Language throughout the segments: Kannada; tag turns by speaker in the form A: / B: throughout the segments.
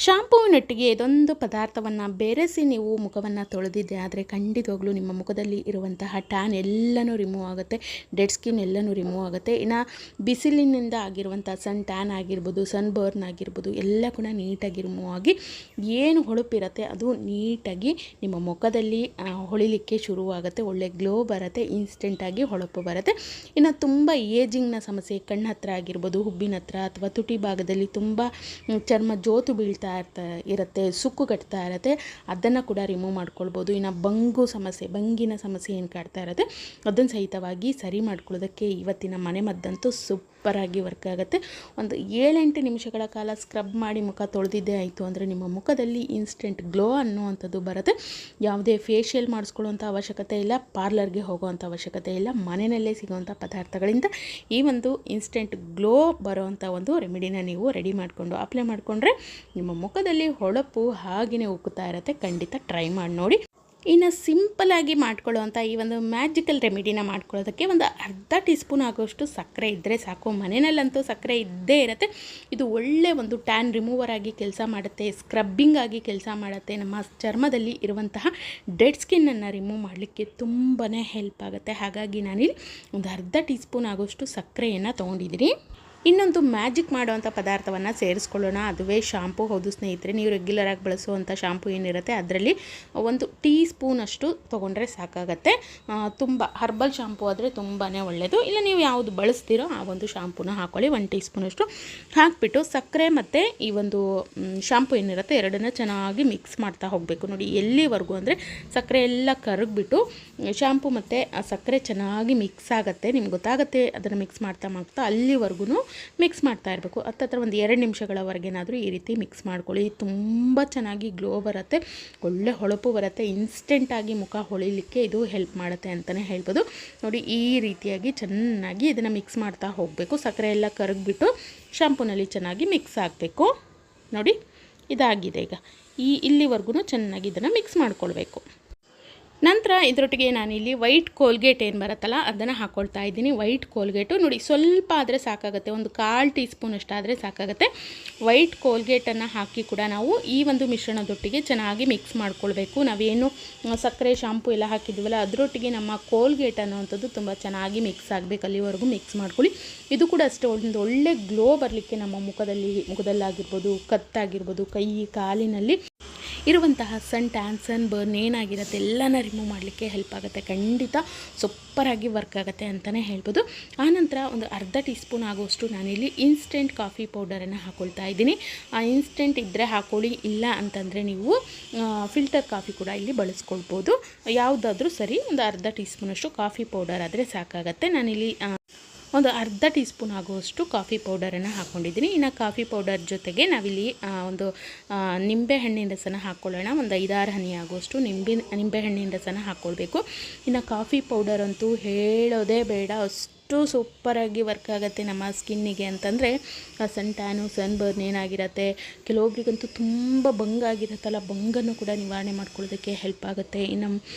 A: ಶಾಂಪೂವಿನೊಟ್ಟಿಗೆ ಇದೊಂದು ಪದಾರ್ಥವನ್ನು ಬೆರೆಸಿ ನೀವು ಮುಖವನ್ನು ತೊಳೆದಿದ್ದೆ ಆದರೆ ಖಂಡಿತವಾಗ್ಲೂ ನಿಮ್ಮ ಮುಖದಲ್ಲಿ ಇರುವಂತಹ ಟ್ಯಾನ್ ಎಲ್ಲನೂ ರಿಮೂವ್ ಆಗುತ್ತೆ, ಡೆಡ್ ಸ್ಕಿನ್ ಎಲ್ಲನೂ ರಿಮೂವ್ ಆಗುತ್ತೆ. ಇನ್ನು ಬಿಸಿಲಿನಿಂದ ಆಗಿರುವಂಥ ಸನ್ ಟ್ಯಾನ್ ಆಗಿರ್ಬೋದು, ಸನ್ ಬರ್ನ್ ಆಗಿರ್ಬೋದು, ಎಲ್ಲ ಕೂಡ ನೀಟಾಗಿ ರಿಮೂವ್ ಆಗಿ ಏನು ಹೊಳಪಿರುತ್ತೆ ಅದು ನೀಟಾಗಿ ನಿಮ್ಮ ಮುಖದಲ್ಲಿ ಹೊಳಿಲಿಕ್ಕೆ ಶುರುವಾಗುತ್ತೆ. ಒಳ್ಳೆ ಗ್ಲೋ ಬರುತ್ತೆ, ಇನ್ಸ್ಟೆಂಟಾಗಿ ಹೊಳಪು ಬರುತ್ತೆ. ಇನ್ನು ತುಂಬ ಏಜಿಂಗ್ನ ಸಮಸ್ಯೆ, ಕಣ್ಣು ಹತ್ರ ಆಗಿರ್ಬೋದು, ಹುಬ್ಬಿನ ಹತ್ರ ಅಥವಾ ತುಟಿ ಭಾಗದಲ್ಲಿ ತುಂಬ ಚರ್ಮ ಜೋತು ಬೀಳ್ತಾ ಇರುತ್ತೆ, ಸುಕ್ಕು ಕಟ್ತಾ ಇರುತ್ತೆ, ಅದನ್ನು ಕೂಡ ರಿಮೂವ್ ಮಾಡ್ಕೊಳ್ಬೋದು. ಇನ್ನು ಬಂಗಿನ ಸಮಸ್ಯೆ ಏನು ಕಾಡ್ತಾ ಇರುತ್ತೆ ಅದನ್ನು ಸಹಿತವಾಗಿ ಸರಿ ಮಾಡ್ಕೊಳ್ಳೋದಕ್ಕೆ ಇವತ್ತಿನ ಮನೆ ಮದ್ದಂತೂ ಸೂಪರಾಗಿ ವರ್ಕ್ ಆಗುತ್ತೆ. ಒಂದು 7-8 ನಿಮಿಷಗಳ ಕಾಲ ಸ್ಕ್ರಬ್ ಮಾಡಿ ಮುಖ ತೊಳೆದಿದ್ದೇ ಆಯಿತು ಅಂದರೆ ನಿಮ್ಮ ಮುಖದಲ್ಲಿ ಇನ್ಸ್ಟೆಂಟ್ ಗ್ಲೋ ಅನ್ನುವಂಥದ್ದು ಬರುತ್ತೆ. ಯಾವುದೇ ಫೇಶಿಯಲ್ ಮಾಡಿಸ್ಕೊಳ್ಳುವಂಥ ಅವಶ್ಯಕತೆ ಇಲ್ಲ, ಪಾರ್ಲರ್ಗೆ ಹೋಗೋವಂಥ ಅವಶ್ಯಕತೆ ಇಲ್ಲ, ಮನೆಯಲ್ಲೇ ಸಿಗೋವಂಥ ಪದಾರ್ಥಗಳಿಂದ ಈ ಒಂದು ಇನ್ಸ್ಟೆಂಟ್ ಗ್ಲೋ ಬರೋವಂಥ ಒಂದು ರೆಮಿಡಿನ ನೀವು ರೆಡಿ ಮಾಡಿಕೊಂಡು ಅಪ್ಲೈ ಮಾಡಿಕೊಂಡ್ರೆ ನಿಮ್ಮ ಮುಖದಲ್ಲಿ ಹೊಳಪು ಹಾಗೆಯೇ ಉಕ್ಕುತ್ತಾ ಇರುತ್ತೆ. ಖಂಡಿತ ಟ್ರೈ ಮಾಡಿ ನೋಡಿ. ಇನ್ನು ಸಿಂಪಲಾಗಿ ಮಾಡ್ಕೊಳ್ಳುವಂಥ ಈ ಒಂದು ಮ್ಯಾಜಿಕಲ್ ರೆಮಿಡಿನ ಮಾಡ್ಕೊಳ್ಳೋದಕ್ಕೆ ಒಂದು ಅರ್ಧ ಟೀ ಸ್ಪೂನ್ ಆಗೋಷ್ಟು ಸಕ್ಕರೆ ಇದ್ದರೆ ಸಾಕು. ಮನೆಯಲ್ಲಂತೂ ಸಕ್ಕರೆ ಇದ್ದೇ ಇರುತ್ತೆ. ಇದು ಒಳ್ಳೆ ಒಂದು ಟ್ಯಾನ್ ರಿಮೂವರ್ ಆಗಿ ಕೆಲಸ ಮಾಡುತ್ತೆ, ಸ್ಕ್ರಬ್ಬಿಂಗ್ ಆಗಿ ಕೆಲಸ ಮಾಡುತ್ತೆ. ನಮ್ಮ ಚರ್ಮದಲ್ಲಿ ಇರುವಂತಹ ಡೆಡ್ ಸ್ಕಿನ್ನನ್ನು ರಿಮೂವ್ ಮಾಡಲಿಕ್ಕೆ ತುಂಬಾ ಹೆಲ್ಪ್ ಆಗುತ್ತೆ. ಹಾಗಾಗಿ ನಾನಿಲ್ಲಿ ಒಂದು ಅರ್ಧ ಟೀ ಸ್ಪೂನ್ ಆಗೋಷ್ಟು ಸಕ್ಕರೆಯನ್ನು ತೊಗೊಂಡಿದ್ದೀನಿ. ಇನ್ನೊಂದು ಮ್ಯಾಜಿಕ್ ಮಾಡುವಂಥ ಪದಾರ್ಥವನ್ನು ಸೇರಿಸ್ಕೊಳ್ಳೋಣ, ಅದುವೇ ಶಾಂಪು. ಹೌದು ಸ್ನೇಹಿತರೆ, ನೀವು ರೆಗ್ಯುಲರಾಗಿ ಬಳಸುವಂಥ ಶಾಂಪು ಏನಿರುತ್ತೆ ಅದರಲ್ಲಿ ಒಂದು ಟೀ ಸ್ಪೂನಷ್ಟು ತೊಗೊಂಡ್ರೆ ಸಾಕಾಗತ್ತೆ. ತುಂಬ ಹರ್ಬಲ್ ಶಾಂಪು ಆದರೆ ತುಂಬಾ ಒಳ್ಳೆಯದು. ಇಲ್ಲ ನೀವು ಯಾವುದು ಬಳಸ್ತೀರೋ ಆ ಒಂದು ಶಾಂಪೂನ ಹಾಕ್ಕೊಳ್ಳಿ. 1 ಟೀ ಸ್ಪೂನಷ್ಟು ಹಾಕಿಬಿಟ್ಟು ಸಕ್ಕರೆ ಮತ್ತು ಈ ಒಂದು ಶಾಂಪು ಏನಿರುತ್ತೆ ಎರಡನ್ನ ಚೆನ್ನಾಗಿ ಮಿಕ್ಸ್ ಮಾಡ್ತಾ ಹೋಗಬೇಕು. ನೋಡಿ ಎಲ್ಲಿವರೆಗೂ ಅಂದರೆ ಸಕ್ಕರೆ ಎಲ್ಲ ಕರಗಿಬಿಟ್ಟು ಶಾಂಪು ಮತ್ತು ಸಕ್ಕರೆ ಚೆನ್ನಾಗಿ ಮಿಕ್ಸ್ ಆಗುತ್ತೆ. ನಿಮ್ಗೆ ಗೊತ್ತಾಗುತ್ತೆ ಅದನ್ನು ಮಿಕ್ಸ್ ಮಾಡ್ತಾ ಅಲ್ಲಿವರೆಗೂ ಮಿಕ್ಸ್ ಮಾಡ್ತಾ ಇರಬೇಕು. ಹತ್ತತ್ರ ಒಂದು 2 ನಿಮಿಷಗಳವರೆಗೇನಾದರೂ ಈ ರೀತಿ ಮಿಕ್ಸ್ ಮಾಡ್ಕೊಳ್ಳಿ. ತುಂಬ ಚೆನ್ನಾಗಿ ಗ್ಲೋ ಬರುತ್ತೆ, ಒಳ್ಳೆ ಹೊಳಪು ಬರುತ್ತೆ, ಇನ್ಸ್ಟೆಂಟಾಗಿ ಮುಖ ಹೊಳಿಲಿಕ್ಕೆ ಇದು ಹೆಲ್ಪ್ ಮಾಡುತ್ತೆ ಅಂತಲೇ ಹೇಳ್ಬೋದು. ನೋಡಿ ಈ ರೀತಿಯಾಗಿ ಚೆನ್ನಾಗಿ ಇದನ್ನು ಮಿಕ್ಸ್ ಮಾಡ್ತಾ ಹೋಗಬೇಕು. ಸಕ್ಕರೆ ಎಲ್ಲ ಕರಗಿಬಿಟ್ಟು ಶಾಂಪೂನಲ್ಲಿ ಚೆನ್ನಾಗಿ ಮಿಕ್ಸ್ ಆಗಬೇಕು. ನೋಡಿ ಇದಾಗಿದೆ. ಈಗ ಇಲ್ಲಿವರೆಗೂ ಚೆನ್ನಾಗಿ ಇದನ್ನು ಮಿಕ್ಸ್ ಮಾಡ್ಕೊಳ್ಬೇಕು. ನಂತರ ಇದರೊಟ್ಟಿಗೆ ನಾನಿಲ್ಲಿ ವೈಟ್ ಕೋಲ್ಗೇಟ್ ಏನು ಬರುತ್ತಲ್ಲ ಅದನ್ನು ಹಾಕ್ಕೊಳ್ತಾ ಇದ್ದೀನಿ. ವೈಟ್ ಕೋಲ್ಗೇಟು ನೋಡಿ ಸ್ವಲ್ಪ ಆದರೆ ಸಾಕಾಗುತ್ತೆ, ಒಂದು 1/4 ಟೀ ಸ್ಪೂನ್ ಅಷ್ಟಾದರೆ ಸಾಕಾಗುತ್ತೆ. ವೈಟ್ ಕೋಲ್ಗೇಟನ್ನು ಹಾಕಿ ಕೂಡ ನಾವು ಈ ಒಂದು ಮಿಶ್ರಣದೊಟ್ಟಿಗೆ ಚೆನ್ನಾಗಿ ಮಿಕ್ಸ್ ಮಾಡ್ಕೊಳ್ಬೇಕು. ನಾವೇನು ಸಕ್ಕರೆ ಶಾಂಪು ಎಲ್ಲ ಹಾಕಿದ್ವಲ್ಲ ಅದರೊಟ್ಟಿಗೆ ನಮ್ಮ ಕೋಲ್ಗೇಟ್ ಅನ್ನೋವಂಥದ್ದು ತುಂಬ ಚೆನ್ನಾಗಿ ಮಿಕ್ಸ್ ಆಗಬೇಕು. ಅಲ್ಲಿವರೆಗೂ ಮಿಕ್ಸ್ ಮಾಡ್ಕೊಳ್ಳಿ. ಇದು ಕೂಡ ಅಷ್ಟೇ ಒಂದು ಒಳ್ಳೆ ಗ್ಲೋ ಬರಲಿಕ್ಕೆ ನಮ್ಮ ಮುಖದಲ್ಲಾಗಿರ್ಬೋದು, ಕತ್ತಾಗಿರ್ಬೋದು, ಕೈ ಕಾಲಿನಲ್ಲಿ ಇರುವಂತಹ ಸನ್ ಟ್ಯಾನ್, ಸನ್ ಬರ್ನ್ ಏನಾಗಿರುತ್ತೆ ಎಲ್ಲನ ರಿಮೂವ್ ಮಾಡಲಿಕ್ಕೆ ಹೆಲ್ಪ್ ಆಗುತ್ತೆ. ಖಂಡಿತ ಸೂಪರಾಗಿ ವರ್ಕ್ ಆಗುತ್ತೆ ಅಂತಲೇ ಹೇಳ್ಬೋದು. ಆನಂತರ ಒಂದು ಅರ್ಧ ಟೀ ಸ್ಪೂನ್ ಆಗೋಷ್ಟು ನಾನಿಲ್ಲಿ ಇನ್ಸ್ಟೆಂಟ್ ಕಾಫಿ ಪೌಡರನ್ನು ಹಾಕ್ಕೊಳ್ತಾ ಇದ್ದೀನಿ. ಆ ಇನ್ಸ್ಟೆಂಟ್ ಇದ್ದರೆ ಹಾಕ್ಕೊಳ್ಳಿ, ಇಲ್ಲ ಅಂತಂದರೆ ನೀವು ಫಿಲ್ಟರ್ ಕಾಫಿ ಕೂಡ ಇಲ್ಲಿ ಬಳಸ್ಕೊಳ್ಬೋದು. ಯಾವುದಾದ್ರೂ ಸರಿ, ಒಂದು ಅರ್ಧ ಟೀ ಸ್ಪೂನಷ್ಟು ಕಾಫಿ ಪೌಡರ್ ಆದರೆ ಸಾಕಾಗತ್ತೆ. ನಾನಿಲ್ಲಿ ಒಂದು ಅರ್ಧ ಟೀ ಸ್ಪೂನ್ ಆಗುವಷ್ಟು ಕಾಫಿ ಪೌಡರನ್ನು ಹಾಕ್ಕೊಂಡಿದ್ದೀನಿ. ಇನ್ನು ಕಾಫಿ ಪೌಡರ್ ಜೊತೆಗೆ ನಾವಿಲ್ಲಿ ಒಂದು ನಿಂಬೆಹಣ್ಣಿನ ರಸನ ಹಾಕ್ಕೊಳ್ಳೋಣ. ಒಂದು 5-6 ಹನಿ ಆಗುವಷ್ಟು ನಿಂಬೆಹಣ್ಣಿನ ರಸನ ಹಾಕ್ಕೊಳ್ಬೇಕು. ಇನ್ನು ಕಾಫಿ ಪೌಡರ್ ಅಂತೂ ಹೇಳೋದೇ ಬೇಡ, ಅಷ್ಟು ಸೂಪರಾಗಿ ವರ್ಕ್ ಆಗುತ್ತೆ ನಮ್ಮ ಸ್ಕಿನ್ನಿಗೆ ಅಂತಂದರೆ. ಸನ್ ಟ್ಯಾನು, ಸನ್ ಬರ್ನ್ ಏನಾಗಿರುತ್ತೆ, ಕೆಲವೊಬ್ರಿಗಂತೂ ತುಂಬ ಬಂಗಾಗಿರುತ್ತಲ್ಲ, ಬಂಗನ್ನು ಕೂಡ ನಿವಾರಣೆ ಮಾಡ್ಕೊಳ್ಳೋದಕ್ಕೆ ಹೆಲ್ಪ್ ಆಗುತ್ತೆ. ಇನ್ನು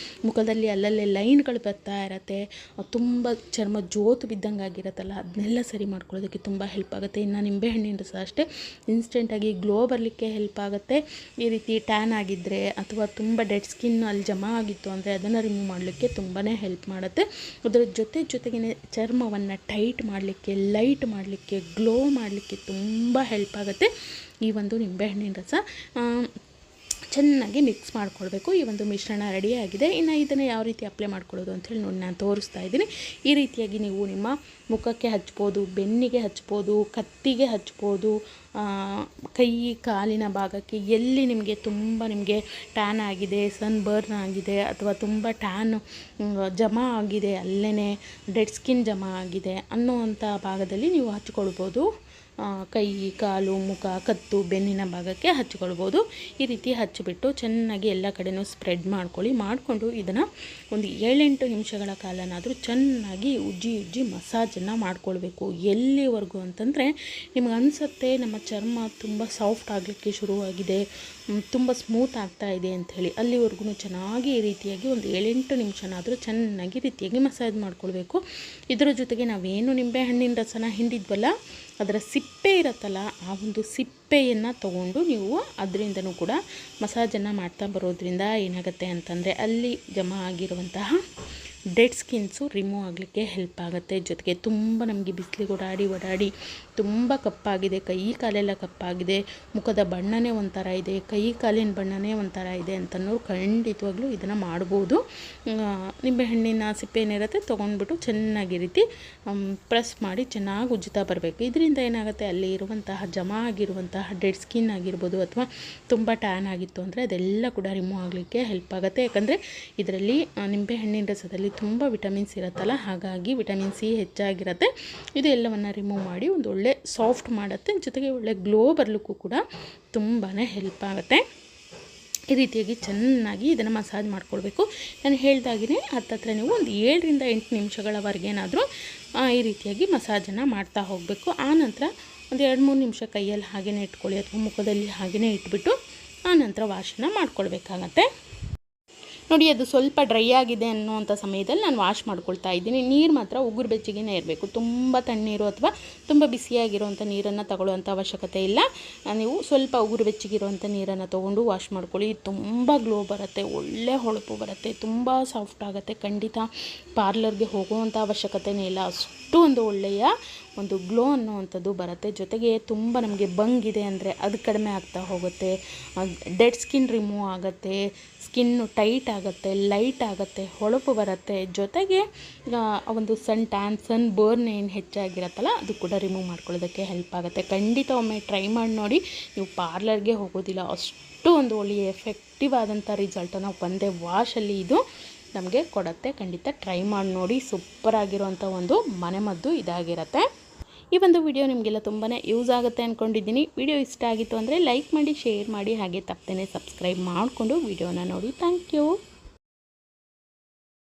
A: ಮುಖದಲ್ಲಿ ಅಲ್ಲಲ್ಲೇ ಲೈನ್ಗಳು ಬರ್ತಾ ಇರುತ್ತೆ, ತುಂಬ ಚರ್ಮ ಜೋತು ಬಿದ್ದಂಗೆ ಆಗಿರುತ್ತಲ್ಲ ಅದನ್ನೆಲ್ಲ ಸರಿ ಮಾಡ್ಕೊಳ್ಳೋದಕ್ಕೆ ತುಂಬ ಹೆಲ್ಪ್ ಆಗುತ್ತೆ. ಇನ್ನು ನಿಂಬೆಹಣ್ಣಿನ ರಸ ಅಷ್ಟೇ ಇನ್ಸ್ಟೆಂಟಾಗಿ ಗ್ಲೋ ಬರಲಿಕ್ಕೆ ಹೆಲ್ಪ್ ಆಗುತ್ತೆ. ಈ ರೀತಿ ಟ್ಯಾನ್ ಆಗಿದ್ದರೆ ಅಥವಾ ತುಂಬ ಡೆಡ್ ಸ್ಕಿನ್ ಅಲ್ಲಿ ಜಮಾ ಆಗಿತ್ತು ಅಂದರೆ ಅದನ್ನು ರಿಮೂವ್ ಮಾಡಲಿಕ್ಕೆ ತುಂಬಾ ಹೆಲ್ಪ್ ಮಾಡುತ್ತೆ. ಅದರ ಜೊತೆಗೇ ಚರ್ಮವನ್ನು ಟೈಟ್ ಮಾಡಲಿಕ್ಕೆ, ಲೈಟ್ ಮಾಡಲಿಕ್ಕೆ, ಗ್ಲೋ ಮಾಡಲಿಕ್ಕೆ ತುಂಬ ಹೆಲ್ಪ್ ಆಗುತ್ತೆ ಈ ಒಂದು ನಿಂಬೆಹಣ್ಣಿನ ರಸ. ಚೆನ್ನಾಗಿ ಮಿಕ್ಸ್ ಮಾಡ್ಕೊಳ್ಬೇಕು. ಈ ಒಂದು ಮಿಶ್ರಣ ರೆಡಿಯಾಗಿದೆ. ಇನ್ನು ಇದನ್ನು ಯಾವ ರೀತಿ ಅಪ್ಲೈ ಮಾಡ್ಕೊಳ್ಳೋದು ಅಂಥೇಳಿ ನೋಡಿ ನಾನು ತೋರಿಸ್ತಾ ಇದ್ದೀನಿ. ಈ ರೀತಿಯಾಗಿ ನೀವು ನಿಮ್ಮ ಮುಖಕ್ಕೆ ಹಚ್ಬೋದು, ಬೆನ್ನಿಗೆ ಹಚ್ಬೋದು, ಕತ್ತಿಗೆ ಹಚ್ಬೋದು, ಕೈ ಕಾಲಿನ ಭಾಗಕ್ಕೆ ಎಲ್ಲಿ ನಿಮಗೆ ಟ್ಯಾನ್ ಆಗಿದೆ, ಸನ್ ಬರ್ನ್ ಆಗಿದೆ ಅಥವಾ ತುಂಬ ಟ್ಯಾನ್ ಜಮಾ ಆಗಿದೆ, ಅಲ್ಲೇ ಡೆಡ್ ಸ್ಕಿನ್ ಜಮಾ ಆಗಿದೆ ಅನ್ನೋವಂಥ ಭಾಗದಲ್ಲಿ ನೀವು ಹಚ್ಕೊಳ್ಬೋದು. ಕೈ, ಕಾಲು, ಮುಖ, ಕತ್ತು, ಬೆನ್ನಿನ ಭಾಗಕ್ಕೆ ಹಚ್ಕೊಳ್ಬೋದು. ಈ ರೀತಿ ಹಚ್ಚಿಬಿಟ್ಟು ಚೆನ್ನಾಗಿ ಎಲ್ಲ ಕಡೆಯೂ ಸ್ಪ್ರೆಡ್ ಮಾಡಿಕೊಂಡು ಇದನ್ನು ಒಂದು 7-8 ನಿಮಿಷಗಳ ಕಾಲನಾದರೂ ಚೆನ್ನಾಗಿ ಉಜ್ಜಿ ಮಸಾಜನ್ನು ಮಾಡ್ಕೊಳ್ಬೇಕು. ಎಲ್ಲಿವರೆಗೂ ಅಂತಂದರೆ ನಿಮ್ಗೆ ಅನಿಸುತ್ತೆ ನಮ್ಮ ಚರ್ಮ ತುಂಬ ಸಾಫ್ಟ್ ಆಗಲಿಕ್ಕೆ ಶುರುವಾಗಿದೆ, ತುಂಬ ಸ್ಮೂತ್ ಆಗ್ತಾ ಇದೆ ಅಂಥೇಳಿ, ಅಲ್ಲಿವರೆಗೂ ಚೆನ್ನಾಗಿ ಈ ರೀತಿಯಾಗಿ ಒಂದು 7-8 ನಿಮಿಷನಾದರೂ ಚೆನ್ನಾಗಿ ರೀತಿಯಾಗಿ ಮಸಾಜ್ ಮಾಡ್ಕೊಳ್ಬೇಕು. ಇದರ ಜೊತೆಗೆ ನಾವೇನು ನಿಂಬೆಹಣ್ಣಿನ ರಸನ ಹಿಂಡಿದ್ವಲ್ಲ ಅದರ ಸಿಪ್ಪೆ ಇರುತ್ತಲ್ಲ, ಆ ಒಂದು ಸಿಪ್ಪೆಯನ್ನು ತೊಗೊಂಡು ನೀವು ಅದರಿಂದನೂ ಕೂಡ ಮಸಾಜನ್ನು ಮಾಡ್ತಾ ಬರೋದ್ರಿಂದ ಏನಾಗುತ್ತೆ ಅಂತಂದರೆ ಅಲ್ಲಿ ಜಮಾ ಆಗಿರುವಂತಹ ಡೆಡ್ ಸ್ಕಿನ್ಸು ರಿಮೂವ್ ಆಗಲಿಕ್ಕೆ ಹೆಲ್ಪ್ ಆಗುತ್ತೆ. ಜೊತೆಗೆ ತುಂಬ ನಮಗೆ ಬಿಸಿಲಿಗೆ ಓಡಾಡಿ ತುಂಬ ಕಪ್ಪಾಗಿದೆ, ಕೈ ಕಾಲೆಲ್ಲ ಕಪ್ಪಾಗಿದೆ, ಮುಖದ ಬಣ್ಣನೇ ಒಂಥರ ಇದೆ, ಕೈ ಕಾಲಿನ ಬಣ್ಣನೇ ಒಂಥರ ಇದೆ ಅಂತನೋರು ಖಂಡಿತವಾಗ್ಲೂ ಇದನ್ನು ಮಾಡ್ಬೋದು. ನಿಂಬೆಹಣ್ಣಿನ ಸಿಪ್ಪೆ ಏನಿರುತ್ತೆ ತೊಗೊಂಡ್ಬಿಟ್ಟು ಚೆನ್ನಾಗಿ ರೀತಿ ಪ್ರೆಸ್ ಮಾಡಿ ಚೆನ್ನಾಗಿ ಉಜ್ಜುತ್ತಾ ಬರಬೇಕು. ಇದರಿಂದ ಏನಾಗುತ್ತೆ, ಅಲ್ಲಿ ಇರುವಂತಹ ಜಮಾ ಆಗಿರುವಂತಹ ಡೆಡ್ ಸ್ಕಿನ್ ಆಗಿರ್ಬೋದು ಅಥವಾ ತುಂಬ ಟ್ಯಾನ್ ಆಗಿತ್ತು ಅಂದರೆ ಅದೆಲ್ಲ ಕೂಡ ರಿಮೂವ್ ಆಗಲಿಕ್ಕೆ ಹೆಲ್ಪ್ ಆಗುತ್ತೆ. ಯಾಕಂದರೆ ಇದರಲ್ಲಿ ನಿಂಬೆಹಣ್ಣಿನ ರಸದಲ್ಲಿ ತುಂಬ ವಿಟಮಿನ್ಸ್ ಇರುತ್ತಲ್ಲ, ಹಾಗಾಗಿ ವಿಟಮಿನ್ ಸಿ ಹೆಚ್ಚಾಗಿರುತ್ತೆ. ಇದು ಎಲ್ಲವನ್ನು ರಿಮೂವ್ ಮಾಡಿ ಒಂದು ಒಳ್ಳೆ ಸಾಫ್ಟ್ ಮಾಡುತ್ತೆ, ಜೊತೆಗೆ ಒಳ್ಳೆ ಗ್ಲೋ ಬರಲಿಕ್ಕೂ ಕೂಡ ತುಂಬಾ ಹೆಲ್ಪ್ ಆಗುತ್ತೆ. ಈ ರೀತಿಯಾಗಿ ಚೆನ್ನಾಗಿ ಇದನ್ನು ಮಸಾಜ್ ಮಾಡ್ಕೊಳ್ಬೇಕು. ನಾನು ಹೇಳ್ದಾಗಿನೇ ಹತ್ತತ್ರ ನೀವು ಒಂದು 7 ರಿಂದ 8 ನಿಮಿಷಗಳವರೆಗೇನಾದರೂ ಈ ರೀತಿಯಾಗಿ ಮಸಾಜನ್ನು ಮಾಡ್ತಾ ಹೋಗಬೇಕು. ಆನಂತರ ಒಂದು 2-3 ನಿಮಿಷ ಕೈಯಲ್ಲಿ ಹಾಗೇ ಇಟ್ಕೊಳ್ಳಿ ಅಥವಾ ಮುಖದಲ್ಲಿ ಹಾಗೇ ಇಟ್ಬಿಟ್ಟು ಆನಂತರ ವಾಶನ್ನು ಮಾಡ್ಕೊಳ್ಬೇಕಾಗತ್ತೆ. ನೋಡಿ, ಅದು ಸ್ವಲ್ಪ ಡ್ರೈ ಆಗಿದೆ ಅನ್ನೋವಂಥ ಸಮಯದಲ್ಲಿ ನಾನು ವಾಶ್ ಮಾಡ್ಕೊಳ್ತಾ ಇದ್ದೀನಿ. ನೀರು ಮಾತ್ರ ಉಗುರು ಬೆಚ್ಚಗೆನೇ ಇರಬೇಕು. ತುಂಬ ತಣ್ಣೀರು ಅಥವಾ ತುಂಬ ಬಿಸಿಯಾಗಿರುವಂಥ ನೀರನ್ನು ತಗೊಳ್ಳುವಂಥ ಅವಶ್ಯಕತೆ ಇಲ್ಲ. ನೀವು ಸ್ವಲ್ಪ ಉಗುರು ಬೆಚ್ಚಗಿರುವಂಥ ನೀರನ್ನು ತೊಗೊಂಡು ವಾಶ್ ಮಾಡ್ಕೊಳ್ಳಿ. ತುಂಬ ಗ್ಲೋ ಬರುತ್ತೆ, ಒಳ್ಳೆ ಹೊಳಪು ಬರುತ್ತೆ, ತುಂಬ ಸಾಫ್ಟ್ ಆಗುತ್ತೆ. ಖಂಡಿತ ಪಾರ್ಲರ್ಗೆ ಹೋಗುವಂಥ ಅವಶ್ಯಕತೆಯೇ ಇಲ್ಲ, ಅಷ್ಟು ಒಂದು ಒಳ್ಳೆಯ ಒಂದು ಗ್ಲೋ ಅನ್ನುವಂಥದ್ದು ಬರುತ್ತೆ. ಜೊತೆಗೆ ತುಂಬ ನಮಗೆ ಬಂಗಿದೆ ಅಂದರೆ ಅದು ಕಡಿಮೆ ಆಗ್ತಾ ಹೋಗುತ್ತೆ, ಡೆಡ್ ಸ್ಕಿನ್ ರಿಮೂವ್ ಆಗುತ್ತೆ, ಸ್ಕಿನ್ನು ಟೈಟ್ ಆಗುತ್ತೆ, ಲೈಟ್ ಆಗುತ್ತೆ, ಹೊಳಪು ಬರುತ್ತೆ. ಜೊತೆಗೆ ಒಂದು ಸನ್ ಬರ್ನ್ ಏನು ಹೆಚ್ಚಾಗಿರುತ್ತಲ್ಲ ಅದು ಕೂಡ ರಿಮೂವ್ ಮಾಡ್ಕೊಳ್ಳೋದಕ್ಕೆ ಹೆಲ್ಪ್ ಆಗುತ್ತೆ. ಖಂಡಿತ ಒಮ್ಮೆ ಟ್ರೈ ಮಾಡಿ ನೋಡಿ, ನೀವು ಪಾರ್ಲರ್ಗೆ ಹೋಗೋದಿಲ್ಲ, ಅಷ್ಟು ಒಂದು ಒಳ್ಳೆಯ ಎಫೆಕ್ಟಿವ್ ಆದಂಥ ರಿಸಲ್ಟನ್ನು ಒಂದೇ ವಾಶಲ್ಲಿ ಇದು ನಮಗೆ ಕೊಡುತ್ತೆ. ಖಂಡಿತ ಟ್ರೈ ಮಾಡಿ ನೋಡಿ, ಸೂಪರಾಗಿರುವಂಥ ಒಂದು ಮನೆಮದ್ದು ಇದಾಗಿರುತ್ತೆ. ಈ ಒಂದು ವಿಡಿಯೋ ನಿಮಗೆಲ್ಲ ತುಂಬಾ ಯೂಸ್ ಆಗುತ್ತೆ ಅಂದ್ಕೊಂಡಿದ್ದೀನಿ. ವಿಡಿಯೋ ಇಷ್ಟ ಆಗಿತ್ತು ಅಂದರೆ ಲೈಕ್ ಮಾಡಿ, ಶೇರ್ ಮಾಡಿ, ಹಾಗೆ ತಪ್ಪದೇ ಸಬ್ಸ್ಕ್ರೈಬ್ ಮಾಡಿಕೊಂಡು ವಿಡಿಯೋನ ನೋಡಿ. Thank you.